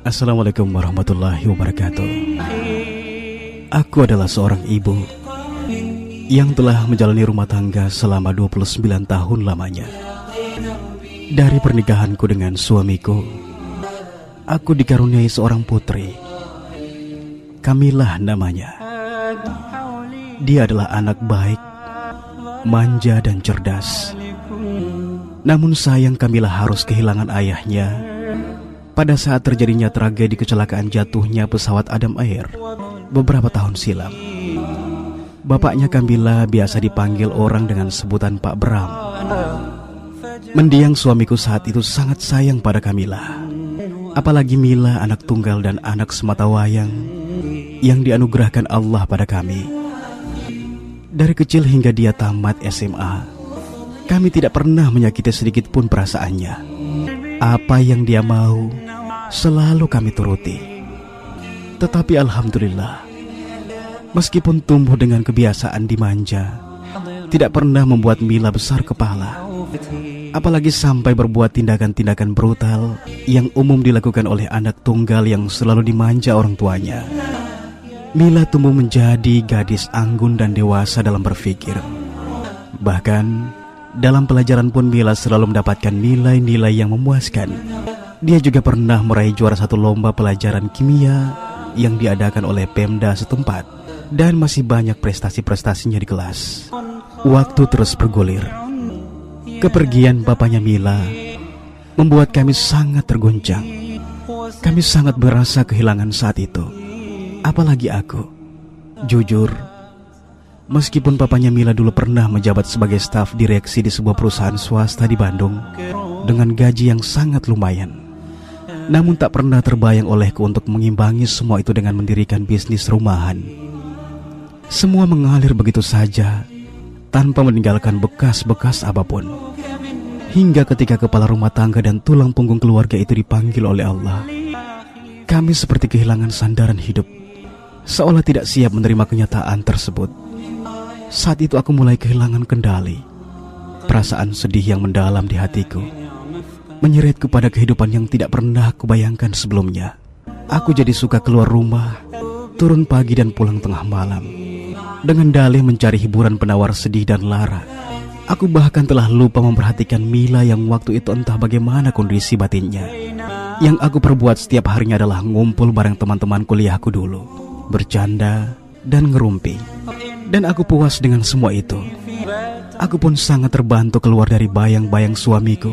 Assalamualaikum warahmatullahi wabarakatuh. Aku adalah seorang ibu yang telah menjalani rumah tangga selama 29 tahun lamanya. Dari pernikahanku dengan suamiku, aku dikaruniai seorang putri, Kamilah namanya. Dia adalah anak baik, manja dan cerdas. Namun sayang Kamilah harus kehilangan ayahnya pada saat terjadinya tragedi kecelakaan jatuhnya pesawat Adam Air beberapa tahun silam. Bapaknya Kamilah biasa dipanggil orang dengan sebutan Pak Bram. Mendiang suamiku saat itu sangat sayang pada Kamilah. Apalagi Mila anak tunggal dan anak sematawayang yang dianugerahkan Allah pada kami. Dari kecil hingga dia tamat SMA, kami tidak pernah menyakiti sedikit pun perasaannya. Apa yang dia mau selalu kami turuti. Tetapi alhamdulillah, meskipun tumbuh dengan kebiasaan dimanja, tidak pernah membuat Mila besar kepala. Apalagi sampai berbuat tindakan-tindakan brutal yang umum dilakukan oleh anak tunggal yang selalu dimanja orang tuanya. Mila tumbuh menjadi gadis anggun dan dewasa dalam berpikir. Bahkan dalam pelajaran pun Mila selalu mendapatkan nilai-nilai yang memuaskan. Dia juga pernah meraih juara satu lomba pelajaran kimia yang diadakan oleh Pemda setempat. Dan masih banyak prestasi-prestasinya di kelas. Waktu terus bergulir. Kepergian bapaknya Mila membuat kami sangat terguncang. Kami sangat berasa kehilangan saat itu. Apalagi aku. Jujur, meskipun papanya Mila dulu pernah menjabat sebagai staf direksi di sebuah perusahaan swasta di Bandung dengan gaji yang sangat lumayan, namun tak pernah terbayang olehku untuk mengimbangi semua itu dengan mendirikan bisnis rumahan. Semua mengalir begitu saja tanpa meninggalkan bekas-bekas apapun. Hingga ketika kepala rumah tangga dan tulang punggung keluarga itu dipanggil oleh Allah, kami seperti kehilangan sandaran hidup, seolah tidak siap menerima kenyataan tersebut. Saat itu aku mulai kehilangan kendali. Perasaan sedih yang mendalam di hatiku menyeretku pada kehidupan yang tidak pernah kubayangkan sebelumnya. Aku jadi suka keluar rumah, turun pagi dan pulang tengah malam, dengan dalih mencari hiburan penawar sedih dan lara. Aku bahkan telah lupa memperhatikan Mila yang waktu itu entah bagaimana kondisi batinnya. Yang aku perbuat setiap harinya adalah ngumpul bareng teman-teman kuliahku dulu, bercanda dan ngerumpi. Dan aku puas dengan semua itu. Aku pun sangat terbantu keluar dari bayang-bayang suamiku,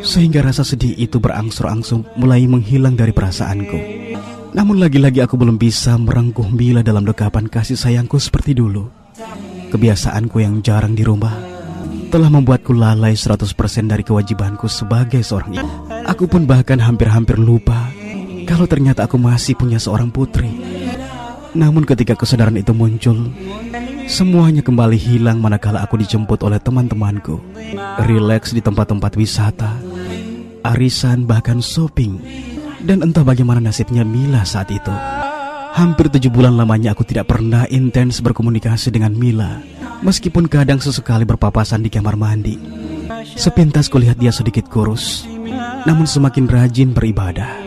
sehingga rasa sedih itu berangsur-angsur mulai menghilang dari perasaanku. Namun lagi-lagi aku belum bisa merengkuh Mila dalam dekapan kasih sayangku seperti dulu. Kebiasaanku yang jarang di rumah telah membuatku lalai 100% dari kewajibanku sebagai seorang ibu. Aku pun bahkan hampir-hampir lupa kalau ternyata aku masih punya seorang putri. Namun ketika kesadaran itu muncul, semuanya kembali hilang manakala aku dijemput oleh teman-temanku, rileks di tempat-tempat wisata, arisan, bahkan shopping. Dan entah bagaimana nasibnya Mila saat itu. Hampir 7 bulan lamanya aku tidak pernah intens berkomunikasi dengan Mila, meskipun kadang sesekali berpapasan di kamar mandi. Sepintas kulihat dia sedikit kurus, namun semakin rajin beribadah.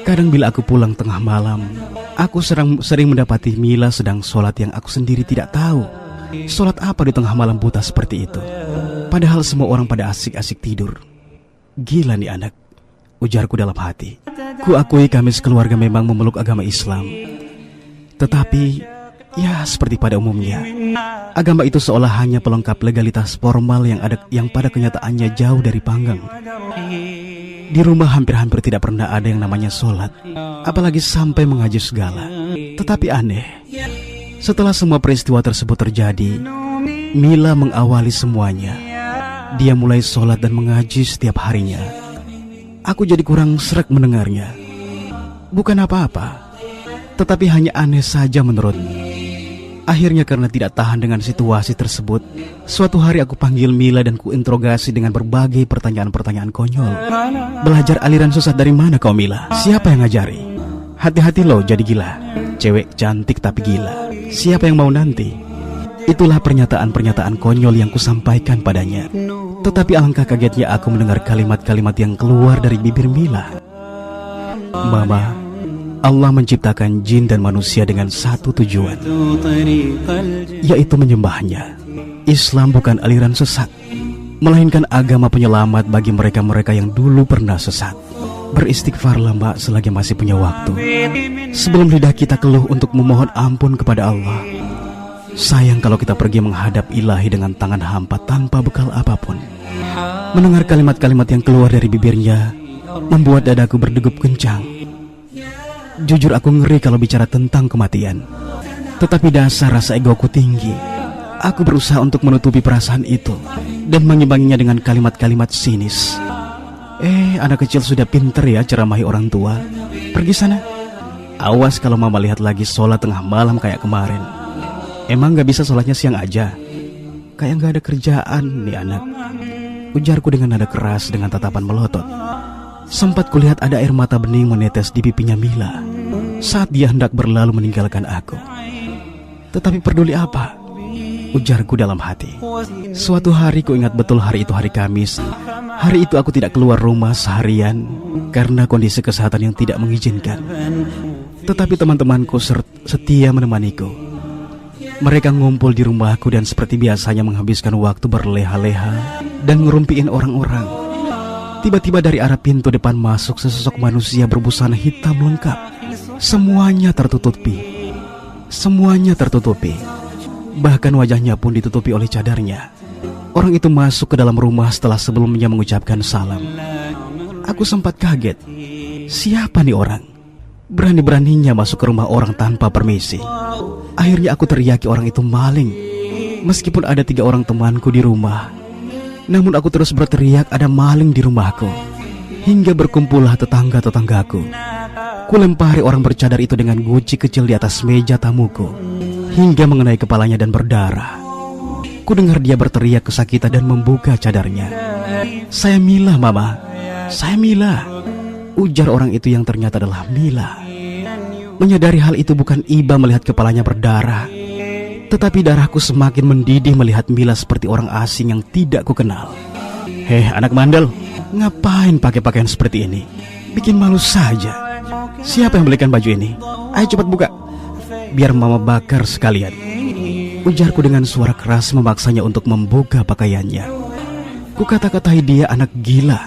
Kadang bila aku pulang tengah malam, aku sering mendapati Mila sedang sholat yang aku sendiri tidak tahu. Sholat apa di tengah malam buta seperti itu? Padahal semua orang pada asik-asik tidur. Gila nih anak, ujarku dalam hati. Kuakui kami sekeluarga memang memeluk agama Islam. Tetapi, ya seperti pada umumnya, agama itu seolah hanya pelengkap legalitas formal yang pada kenyataannya jauh dari panggang. Di rumah hampir-hampir tidak pernah ada yang namanya sholat, apalagi sampai mengaji segala. Tetapi aneh, setelah semua peristiwa tersebut terjadi, Mila mengawali semuanya. Dia mulai sholat dan mengaji setiap harinya. Aku jadi kurang sreg mendengarnya. Bukan apa-apa, tetapi hanya aneh saja menurutku. Akhirnya karena tidak tahan dengan situasi tersebut, suatu hari aku panggil Mila dan kuinterogasi dengan berbagai pertanyaan-pertanyaan konyol. Belajar aliran sesat dari mana kau Mila? Siapa yang ngajari? Hati-hati loh jadi gila. Cewek cantik tapi gila. Siapa yang mau nanti? Itulah pernyataan-pernyataan konyol yang kusampaikan padanya. Tetapi alangkah kagetnya aku mendengar kalimat-kalimat yang keluar dari bibir Mila. Mama, Allah menciptakan jin dan manusia dengan satu tujuan, yaitu menyembahnya. Islam bukan aliran sesat, melainkan agama penyelamat bagi mereka-mereka yang dulu pernah sesat. Beristighfarlah Mbak selagi masih punya waktu, sebelum lidah kita keluh untuk memohon ampun kepada Allah. Sayang kalau kita pergi menghadap Ilahi dengan tangan hampa tanpa bekal apapun. Mendengar kalimat-kalimat yang keluar dari bibirnya membuat dadaku berdegup kencang. Jujur aku ngeri kalau bicara tentang kematian, tetapi dasar rasa egoku tinggi. Aku berusaha untuk menutupi perasaan itu dan mengimbanginya dengan kalimat-kalimat sinis. Anak kecil sudah pinter ya ceramahi orang tua. Pergi sana. Awas kalau mama lihat lagi sholat tengah malam kayak kemarin. Emang gak bisa sholatnya siang aja? Kayak gak ada kerjaan nih anak, ujarku dengan nada keras dengan tatapan melotot. Sempat kulihat ada air mata bening menetes di pipinya Mila saat dia hendak berlalu meninggalkan aku. Tetapi peduli apa? Ujarku dalam hati. Suatu hari ku ingat betul hari itu hari Kamis. Hari itu aku tidak keluar rumah seharian karena kondisi kesehatan yang tidak mengizinkan. Tetapi teman-temanku setia menemaniku. Mereka ngumpul di rumahku dan seperti biasanya menghabiskan waktu berleha-leha dan ngerumpiin orang-orang. Tiba-tiba dari arah pintu depan masuk sesosok manusia berbusana hitam lengkap. Semuanya tertutupi. Bahkan wajahnya pun ditutupi oleh cadarnya. Orang itu masuk ke dalam rumah setelah sebelumnya mengucapkan salam. Aku sempat kaget. Siapa nih orang? Berani-beraninya masuk ke rumah orang tanpa permisi. Akhirnya aku teriaki orang itu maling. Meskipun ada 3 orang temanku di rumah, namun aku terus berteriak ada maling di rumahku. Hingga berkumpullah tetangga-tetanggaku. Kulempari orang bercadar itu dengan guci kecil di atas meja tamuku, hingga mengenai kepalanya dan berdarah. Ku dengar dia berteriak kesakitan dan membuka cadarnya. "Saya Mila, Mama. Saya Mila," ujar orang itu yang ternyata adalah Mila. Menyadari hal itu bukan iba melihat kepalanya berdarah, tetapi darahku semakin mendidih melihat Mila seperti orang asing yang tidak kukenal. "Hei anak mandel, ngapain pakai pakaian seperti ini? Bikin malu saja. Siapa yang belikan baju ini? Ayo cepat buka, biar mama bakar sekalian," ujarku dengan suara keras memaksanya untuk membuka pakaiannya. Kukata-katai dia anak gila.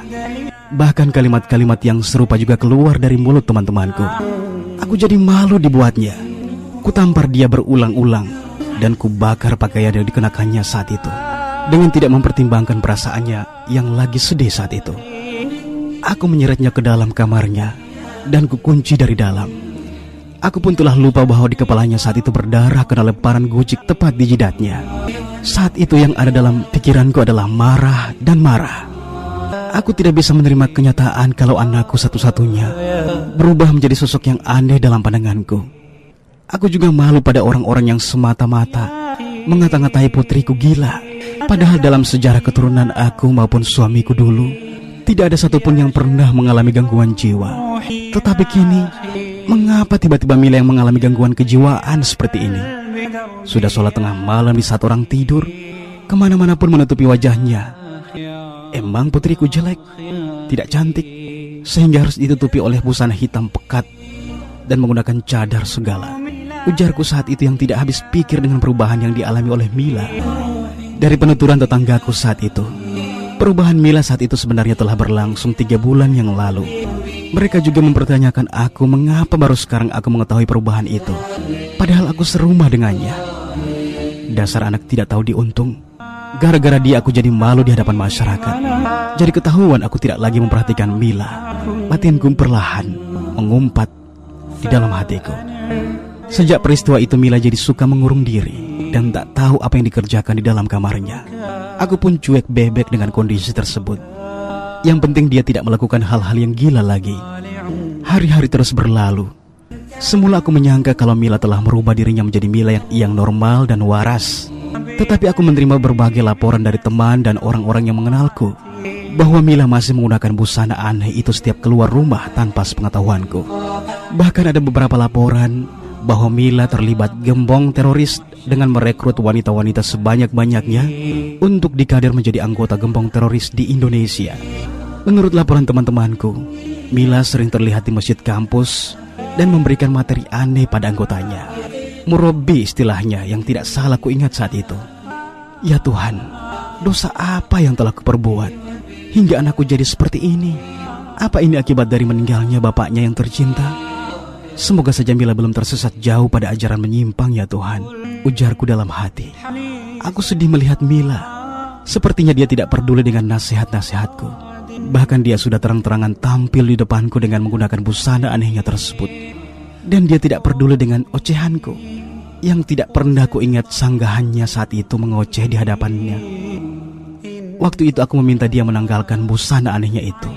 Bahkan kalimat-kalimat yang serupa juga keluar dari mulut teman-temanku. Aku jadi malu dibuatnya. Kutampar dia berulang-ulang dan kubakar pakaian yang dikenakannya saat itu, dengan tidak mempertimbangkan perasaannya yang lagi sedih saat itu. Aku menyeretnya ke dalam kamarnya dan kukunci dari dalam. Aku pun telah lupa bahwa di kepalanya saat itu berdarah karena lemparan gucik tepat di jidatnya. Saat itu yang ada dalam pikiranku adalah marah dan marah. Aku tidak bisa menerima kenyataan kalau anakku satu-satunya berubah menjadi sosok yang aneh dalam pandanganku. Aku juga malu pada orang-orang yang semata-mata mengata-ngatai putriku gila. Padahal dalam sejarah keturunan aku maupun suamiku dulu, tidak ada satupun yang pernah mengalami gangguan jiwa. Tetapi kini, mengapa tiba-tiba Mila yang mengalami gangguan kejiwaan seperti ini? Sudah sholat tengah malam di saat orang tidur, kemana-mana pun menutupi wajahnya. Emang putriku jelek, tidak cantik, sehingga harus ditutupi oleh busana hitam pekat dan menggunakan cadar segala, ujarku saat itu yang tidak habis pikir dengan perubahan yang dialami oleh Mila. Dari penuturan tetanggaku saat itu, perubahan Mila saat itu sebenarnya telah berlangsung 3 bulan yang lalu. Mereka juga mempertanyakan aku mengapa baru sekarang aku mengetahui perubahan itu, padahal aku serumah dengannya. Dasar anak tidak tahu diuntung. Gara-gara dia aku jadi malu di hadapan masyarakat. Jadi ketahuan aku tidak lagi memperhatikan Mila. Batinku perlahan mengumpat di dalam hatiku. Sejak peristiwa itu Mila jadi suka mengurung diri dan tak tahu apa yang dikerjakan di dalam kamarnya. Aku pun cuek bebek dengan kondisi tersebut. Yang penting dia tidak melakukan hal-hal yang gila lagi. Hari-hari terus berlalu. Semula aku menyangka kalau Mila telah merubah dirinya menjadi Mila yang normal dan waras. Tetapi aku menerima berbagai laporan dari teman dan orang-orang yang mengenalku bahwa Mila masih menggunakan busana aneh itu setiap keluar rumah tanpa sepengetahuanku. Bahkan ada beberapa laporan bahwa Mila terlibat gembong teroris dengan merekrut wanita-wanita sebanyak-banyaknya untuk dikader menjadi anggota gembong teroris di Indonesia. Menurut laporan teman-temanku, Mila sering terlihat di masjid kampus dan memberikan materi aneh pada anggotanya. Murabi istilahnya yang tidak salah kuingat saat itu. Ya Tuhan, dosa apa yang telah kuperbuat hingga anakku jadi seperti ini? Apa ini akibat dari meninggalnya bapaknya yang tercinta? Semoga saja Mila belum tersesat jauh pada ajaran menyimpang ya Tuhan, ujarku dalam hati. Aku sedih melihat Mila. Sepertinya dia tidak peduli dengan nasihat-nasihatku. Bahkan dia sudah terang-terangan tampil di depanku dengan menggunakan busana anehnya tersebut. Dan dia tidak peduli dengan ocehanku yang tidak pernah kuingat sanggahannya saat itu mengoceh di hadapannya. Waktu itu aku meminta dia menanggalkan busana anehnya itu.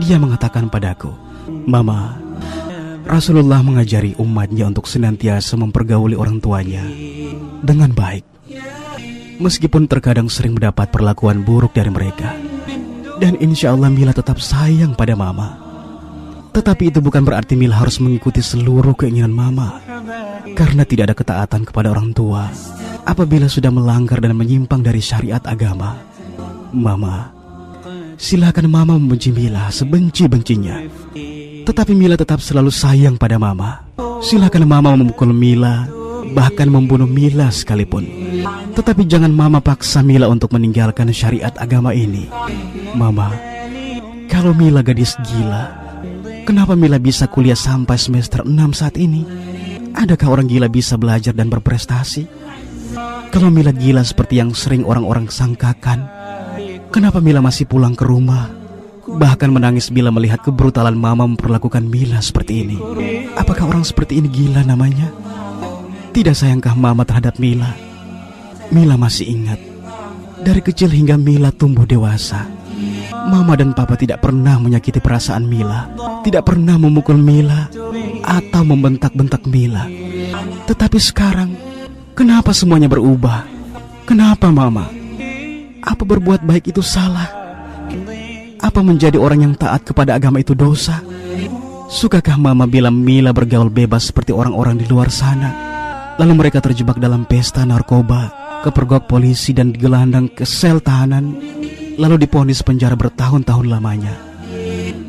Dia mengatakan padaku, "Mama, Rasulullah mengajari umatnya untuk senantiasa mempergauli orang tuanya dengan baik. Meskipun terkadang sering mendapat perlakuan buruk dari mereka. Dan insya Allah Mila tetap sayang pada Mama. Tetapi itu bukan berarti Mila harus mengikuti seluruh keinginan Mama. Karena tidak ada ketaatan kepada orang tua apabila sudah melanggar dan menyimpang dari syariat agama. Mama, silakan Mama membenci Mila sebenci-bencinya. Tetapi Mila tetap selalu sayang pada Mama. Silakan Mama memukul Mila, bahkan membunuh Mila sekalipun. Tetapi jangan Mama paksa Mila untuk meninggalkan syariat agama ini. Mama, kalau Mila gadis gila, kenapa Mila bisa kuliah sampai semester 6 saat ini? Adakah orang gila bisa belajar dan berprestasi? Kalau Mila gila seperti yang sering orang-orang sangkakan, kenapa Mila masih pulang ke rumah? Bahkan menangis bila melihat kebrutalan Mama memperlakukan Mila seperti ini. Apakah orang seperti ini gila namanya? Tidak sayangkah Mama terhadap Mila? Mila masih ingat, dari kecil hingga Mila tumbuh dewasa, Mama dan Papa tidak pernah menyakiti perasaan Mila, tidak pernah memukul Mila atau membentak-bentak Mila. Tetapi sekarang, kenapa semuanya berubah? Kenapa Mama? Apa berbuat baik itu salah? Apa menjadi orang yang taat kepada agama itu dosa? Sukakah Mama bila Mila bergaul bebas seperti orang-orang di luar sana? Lalu mereka terjebak dalam pesta narkoba, kepergok polisi dan digelandang ke sel tahanan, lalu diponis penjara bertahun-tahun lamanya.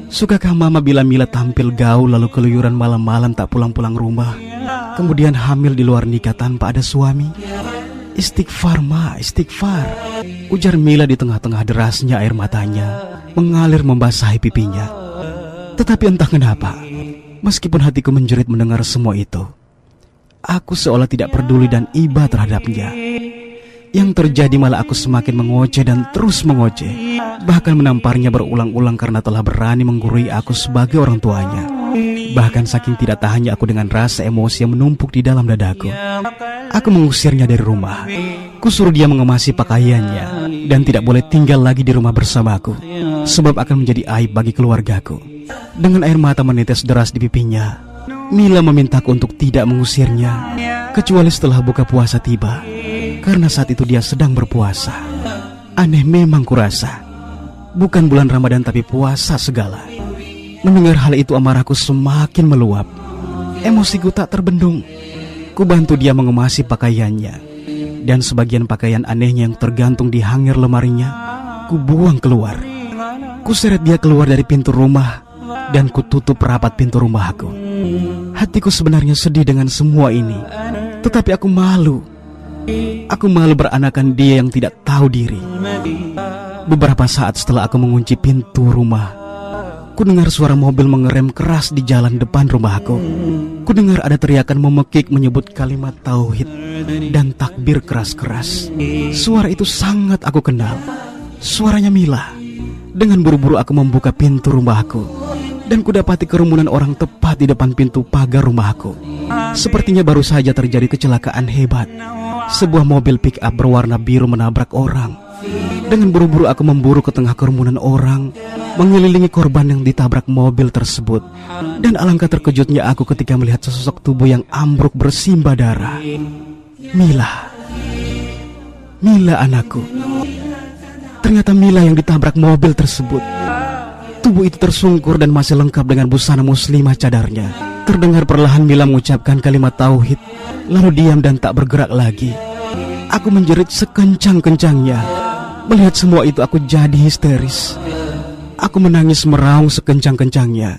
Sukakah Mama bila Mila tampil gaul lalu keluyuran malam-malam tak pulang-pulang rumah, kemudian hamil di luar nikah tanpa ada suami? Istighfar Ma, istighfar, ujar Mila di tengah-tengah derasnya air matanya mengalir membasahi pipinya. Tetapi entah kenapa, meskipun hatiku menjerit mendengar semua itu, aku seolah tidak peduli dan iba terhadapnya. Yang terjadi malah aku semakin mengoceh dan terus mengoceh, bahkan menamparnya berulang-ulang karena telah berani menggurui aku sebagai orang tuanya. Bahkan saking tidak tahannya aku dengan rasa emosi yang menumpuk di dalam dadaku, aku mengusirnya dari rumah. Kusuruh dia mengemasi pakaiannya dan tidak boleh tinggal lagi di rumah bersamaku, sebab akan menjadi aib bagi keluargaku. Dengan air mata menetes deras di pipinya, Mila memintaku untuk tidak mengusirnya, kecuali setelah buka puasa tiba. Karena saat itu dia sedang berpuasa. Aneh memang kurasa, bukan bulan Ramadan tapi puasa segala. Mendengar hal itu amarahku semakin meluap. Emosiku tak terbendung. Ku bantu dia mengemasi pakaiannya, dan sebagian pakaian anehnya yang tergantung di hanger lemarinya ku buang keluar. Ku seret dia keluar dari pintu rumah dan ku tutup rapat pintu rumahku. Hatiku sebenarnya sedih dengan semua ini, tetapi aku malu. Aku malu beranakan dia yang tidak tahu diri. Beberapa saat setelah aku mengunci pintu rumah, ku dengar suara mobil mengerem keras di jalan depan rumahku. Ku dengar ada teriakan memekik menyebut kalimat tauhid dan takbir keras-keras. Suara itu sangat aku kenal. Suaranya Mila. Dengan buru-buru aku membuka pintu rumahku, dan kudapati kerumunan orang tepat di depan pintu pagar rumahku. Sepertinya baru saja terjadi kecelakaan hebat. Sebuah mobil pick up berwarna biru menabrak orang. Dengan buru-buru aku memburu ke tengah kerumunan orang, mengelilingi korban yang ditabrak mobil tersebut. Dan alangkah terkejutnya aku ketika melihat sesosok tubuh yang ambruk bersimbah darah. Mila. Mila anakku. Ternyata Mila yang ditabrak mobil tersebut. Tubuh itu tersungkur dan masih lengkap dengan busana muslimah cadarnya. Terdengar perlahan Mila mengucapkan kalimat tauhid, lalu diam dan tak bergerak lagi. Aku menjerit sekencang-kencangnya. Melihat semua itu aku jadi histeris. Aku menangis meraung sekencang-kencangnya.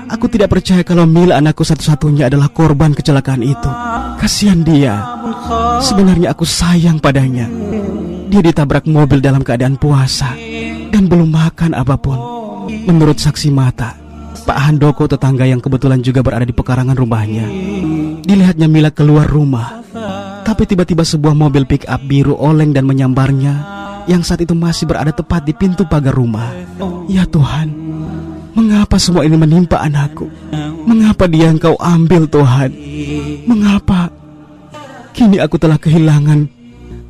Aku tidak percaya kalau Mila, anakku satu-satunya, adalah korban kecelakaan itu. Kasihan dia. Sebenarnya aku sayang padanya. Dia ditabrak mobil dalam keadaan puasa dan belum makan apapun. Menurut saksi mata, Pak Handoko, tetangga yang kebetulan juga berada di pekarangan rumahnya, dilihatnya Mila keluar rumah. Tapi tiba-tiba sebuah mobil pick up biru oleng dan menyambarnya, yang saat itu masih berada tepat di pintu pagar rumah. Ya Tuhan, mengapa semua ini menimpa anakku? Mengapa dia Engkau ambil, Tuhan? Mengapa? Kini aku telah kehilangan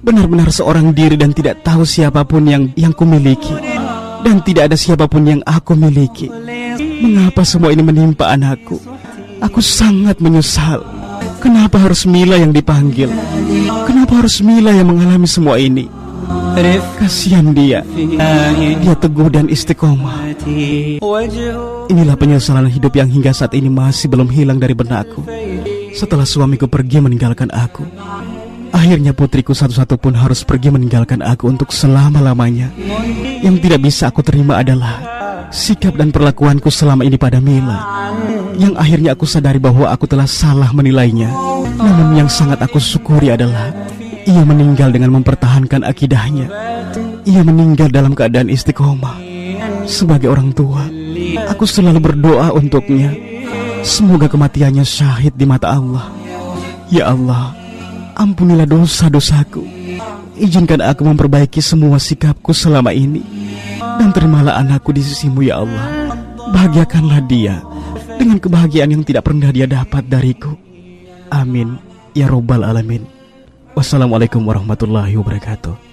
benar-benar seorang diri dan tidak tahu siapapun yang kumiliki, dan tidak ada siapapun yang aku miliki. Mengapa semua ini menimpa anakku? Aku sangat menyesal. Kenapa harus Mila yang dipanggil? Kenapa harus Mila yang mengalami semua ini? Kasihan dia. Dia teguh dan istiqomah. Inilah penyesalan hidup yang hingga saat ini masih belum hilang dari benakku. Setelah suamiku pergi meninggalkan aku, akhirnya putriku satu-satu pun harus pergi meninggalkan aku untuk selama-lamanya. Yang tidak bisa aku terima adalah sikap dan perlakuanku selama ini pada Mila, yang akhirnya aku sadari bahwa aku telah salah menilainya. Namun yang sangat aku syukuri adalah ia meninggal dengan mempertahankan akidahnya. Ia meninggal dalam keadaan istiqomah. Sebagai orang tua, aku selalu berdoa untuknya. Semoga kematiannya syahid di mata Allah. Ya Allah, ampunilah dosa-dosaku. Izinkan aku memperbaiki semua sikapku selama ini, dan terimalah anakku di sisimu, ya Allah. Bahagiakanlah dia dengan kebahagiaan yang tidak pernah dia dapat dariku. Amin ya Rabbal Alamin. Wassalamualaikum warahmatullahi wabarakatuh.